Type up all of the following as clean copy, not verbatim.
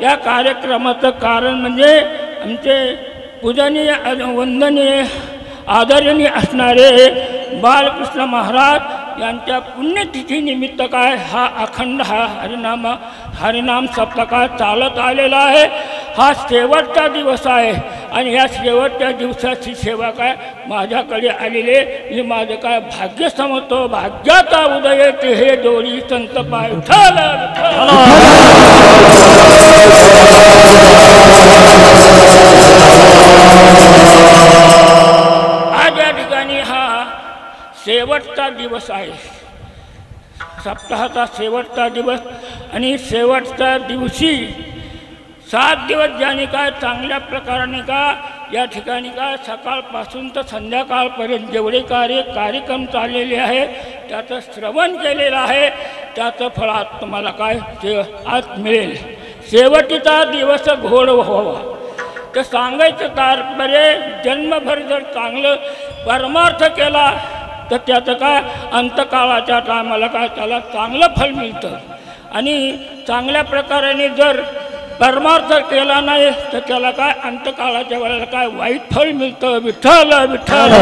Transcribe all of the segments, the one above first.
या कार्यक्रमाचं कारण म्हणजे आमचे पूजनीय वंदनीय आदरणीय असणारे बालकृष्ण महाराज यांच्या पुण्यतिथीनिमित्त काय हा अखंड हरिनाम सप्ताह चालत आलेला आहे। हा शेवटचा दिवस आहे आणि या शेवटच्या दिवसाची सेवा काय माझ्याकडे आलेले मी माझं काय भाग्य समजतो। भाग्याचा उदय ते हे दोरी संत पाय आज या ठिकाणी हा शेवटचा दिवस आहे, सप्ताहाचा शेवटचा दिवस आणि शेवटच्या दिवशी 7 दिवस ज्याने काय चांगल्या प्रकाराने का या ठिकाणी काय सकाळपासून तर संध्याकाळपर्यंत जेवढे कार्यक्रम चाललेले आहेत त्याचं श्रवण केलेलं आहे, त्याचं फळ आज तुम्हाला काय आज मिळेल। शेवटीचा दिवस घोड व्हावा तर सांगायचं तात्पर्य जन्मभर जर चांगलं परमार्थ केला तर त्याचं काय अंतकाळाच्या टायमाला काय त्याला चांगलं फल मिळतं आणि चांगल्या प्रकाराने जर परमार्थ केला नाही तर त्याला काय अंतकाळाच्या वेळेला काय वाईट फळ मिळतं। विठ्ठल विठ्ठल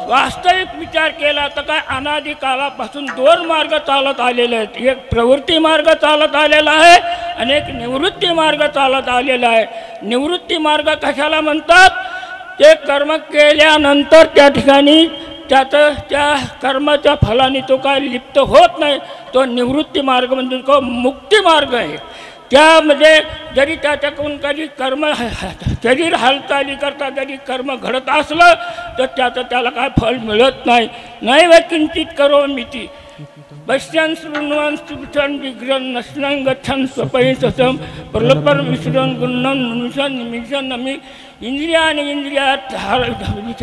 वास्तविक विचार केला तर काय अनादी काळापासून 2 मार्ग चालत आलेले आहेत। एक प्रवृत्ती मार्ग चालत आलेला आहे आणि एक निवृत्ती मार्ग चालत आलेला आहे। निवृत्ती मार्ग कशाला म्हणतात? ते कर्म केल्यानंतर त्या ठिकाणी त्या कर्माच्या फलाने तो काय लिप्त होत नाही, तो निवृत्ती मार्ग म्हणजे तो मुक्ती मार्ग आहे। त्यामध्ये जरी त्याच्याकडून कधी कर्म शरीर हालचाली करता जरी कर्म घडत असलं तर त्याचं त्याला काय फल मिळत नाही। नैव किंचित करोमीति पश्यन् शृण्वन् स्पृशन् जिघ्रन् नश्नं गच्छन् स्वपयिससं प्रलपन् विसृजन् गुणन् निमिषन् निमिषन्नमि इंद्रियाने इंद्रियात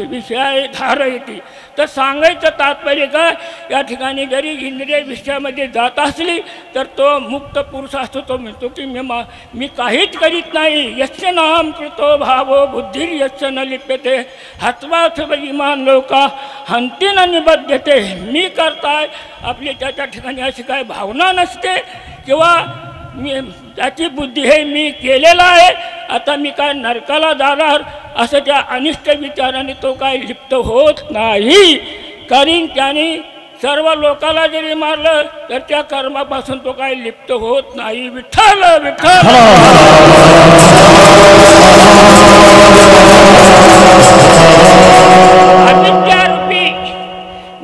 विषय धारयति। तर सांगायचं तात्पर्य काय या ठिकाणी जरी इंद्रिय विषयामध्ये जात असली तर तो मुक्त पुरुष असतो, तो म्हणतो की मी काहीच करीत नाही। यस्य नाम कृतो भावो बुद्धिर्यस्य न लिप्यते हत्वाथ इमान लोका हंती न निबध्यते। मी करताय आपली त्याच्या ठिकाणी अशी काय भावना नसते किंवा मी त्याची बुद्धी हे मी केलेला आहे, आता मी काय नरकाला जाणार असं त्या अनिष्ट विचाराने तो काय लिप्त होत नाही। कारण त्याने सर्व लोकाला जरी मारलं तर त्या कर्मापासून तो काय लिप्त होत नाही। विठ्ठल विठ्ठल अविद्यारूपी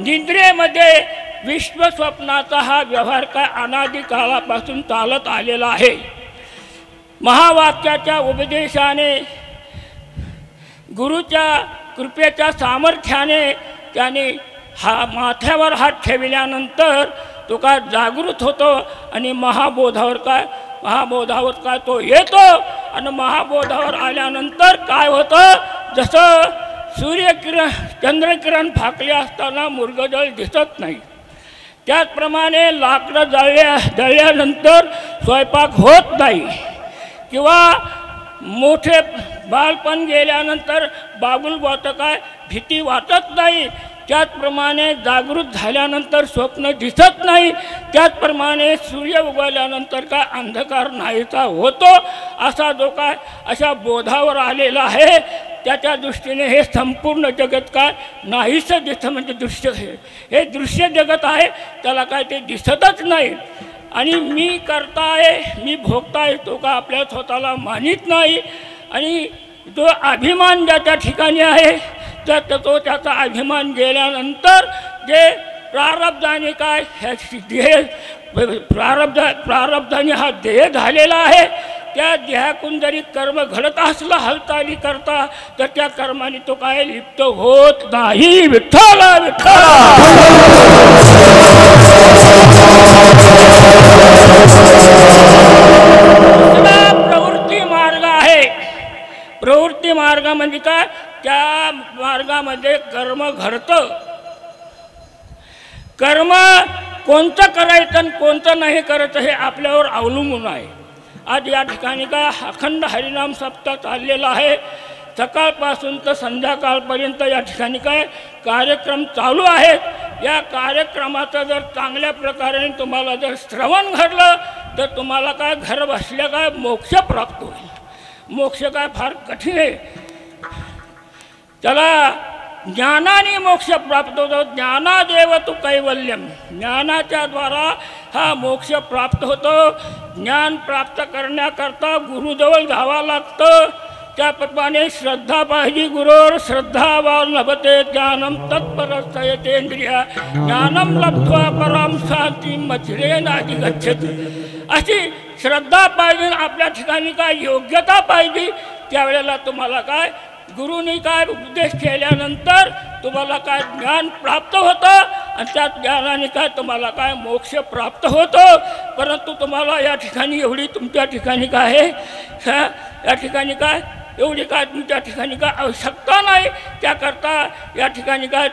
निद्रेमध्ये विश्व स्वप्नाचा हा व्यवहार काय अनादी काळापासून चालत आलेला आहे। महावाक्याच्या उपदेशाने गुरुच्या कृपेच्या सामर्थ्याने त्याने माथ्यावर हात ठेवल्यानंतर तो काय जागृत होतो आणि महाबोधावर काय तो येतो आणि महाबोधावर आल्यानंतर काय होतं, जसं सूर्यकिरण चंद्रकिरण फाकले असताना मुर्गजळ दिसत नाही त्याचप्रमाणे लाकडं जळल्यानंतर स्वयंपाक होत नाही किंवा मोठे बालपण गेल्यानंतर बाबूल वाटत काय भीती वाटत नाही, त्याचप्रमाणे जागृत झाल्यानंतर स्वप्न दिसत नाही, त्याचप्रमाणे सूर्य उगवल्यानंतर काय अंधकार नाहीसा होतो। असा जो काय अशा बोधावर आलेला आहे त्याच्या दृष्टीने हे संपूर्ण जगत काय नाहीसं दिसतं, म्हणजे दृश्य हे दृश्य जगत आहे त्याला काय ते दिसतच नाही। आणि मी करताय मी भोगताय तो का आपल्या स्वतःला मानित नाही आणि जो अभिमान ज्याच्या ठिकाणी आहे तर तो त्याचा अभिमान गेल्यानंतर जे प्रारब्धाने काय देह प्रारब्धाने हा देह झालेला आहे त्या देहातून जरी कर्म घडत असलं हालचाली करता तर त्या कर्माने तो काय लिप्त होत नाही। विठ्ठल विठ्ठल प्रवृत्ती मार्ग आहे। प्रवृत्ती मार्ग म्हणजे काय, त्या मार्गामध्ये कर्म घडतं। कर्म कोणतं करायचं आणि कोणतं नाही करायचं हे आपल्यावर अवलंबून आहे। आज या ठिकाणी का अखंड हरिनाम सप्ताह चाललेला आहे सकाळपासून तर संध्याकाळपर्यंत या ठिकाणी काय कार्यक्रम चालू आहेत। या कार्यक्रमाचं जर चांगल्या प्रकारे तुम्हाला जर श्रवण घडलं तर तुम्हाला काय घर बसल्या काय मोक्ष प्राप्त होईल। मोक्ष काय फार कठीण आहे, त्याला ज्ञानाने मोक्ष प्राप्त होतो। ज्ञानादेव तू कैवल्यम, ज्ञानाच्या द्वारा हा मोक्ष प्राप्त होतो। ज्ञान प्राप्त करण्याकरता गुरुजवळ जावं लागतं। त्याप्रमाणे श्रद्धा पाहिजे, गुरुवर श्रद्धावान लभते ज्ञानम तत्परस्तयतेंद्रिया ज्ञानम लब्ध्वा पराम शांती मच्छरेनादि गच्छति। अशी श्रद्धा पाहिजे, आपल्या ठिकाणी काय योग्यता पाहिजे। त्यावेळेला तुम्हाला काय गुरुनी काय उपदेश केल्यानंतर तुम्हाला काय ज्ञान प्राप्त होतं आणि त्या ज्ञानाने काय तुम्हाला काय मोक्ष प्राप्त होतो। परंतु तुम्हाला या ठिकाणी एवढी तुमच्या ठिकाणी काय आहे, या ठिकाणी काय एवढी काय तुमच्या ठिकाणी काय आवश्यकता नाही। त्याकरता या ठिकाणी काय